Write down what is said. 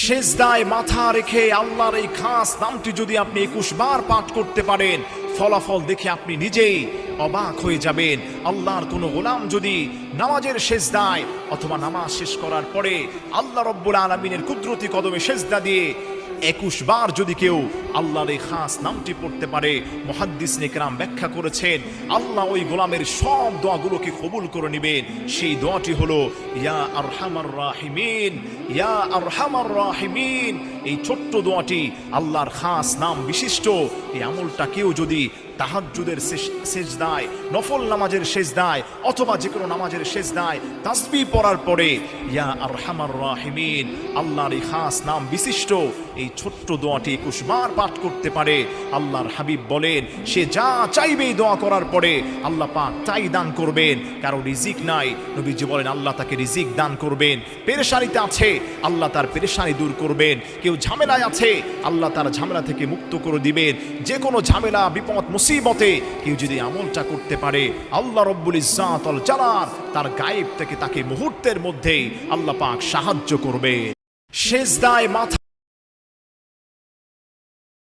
সেজদায় মাথা রেখে আল্লাহর এই খাস নামটি যদি আপনি 21 বার পাঠ করতে পারেন, ফলাফল দেখে আপনি নিজেই অবাক হয়ে যাবেন। আল্লাহর কোনো গোলাম যদি নামাজের সেজদায় অথবা নামাজ শেষ করার পরে আল্লাহ রব্বুল আলামিনের কুদরতি কদমে সেজদা দিয়ে 21 বার যদি কেউ আল্লাহর এই খাস নামটি পড়তে পারে, মুহাদ্দিসিনে কেরাম ব্যাখ্যা করেছেন আল্লাহ ওই গোলামের সব দোয়াগুলোকে কবুল করে নেবেন। সেই দোয়াটি হলো ইয়া আরহামার রাহিমিন, ইয়া আরহামার রাহিমিন। এই ছোট্ট দোয়াটি আল্লাহর খাস নাম বিশিষ্ট এই আমলটা কেউ যদি তাহাজ্জুদের সেজদায়, নফল নামাজের সেজদায় অথবা যে কোনো নামাজের সেজদায় তাসবিহ পড়ার পরে ইয়া আরহামার রাহিমিন, আল্লাহর এই খাস নাম বিশিষ্ট এই ছোট্ট দোয়াটি 21 বার পাঠ করতে পারে, আল্লাহর হাবিব বলেন সে যা চাইবে এই দোয়া করার পরে আল্লাহ পাক তাই দান করবেন। কারো রিজিক নাই, নবীজি বলেন আল্লাহ তাকে রিজিক দান করবেন। পেরেশানিতে আছে, আল্লাহ তার পেরেশানি দূর করবেন। কেউ ঝামেলায় আছে, আল্লাহ তার ঝামেলা থেকে মুক্ত করে দিবেন। যে কোনো ঝামেলা, বিপদ, মুসিবতে কেউ যদি আমলটা করতে পারে, আল্লাহ রব্বুল ইজ্জাত ওয়াল জালাল তার গায়েব থেকে তাকে মুহূর্তের মধ্যেই আল্লাহ পাক সাহায্য করবে। সেজদায় মাথা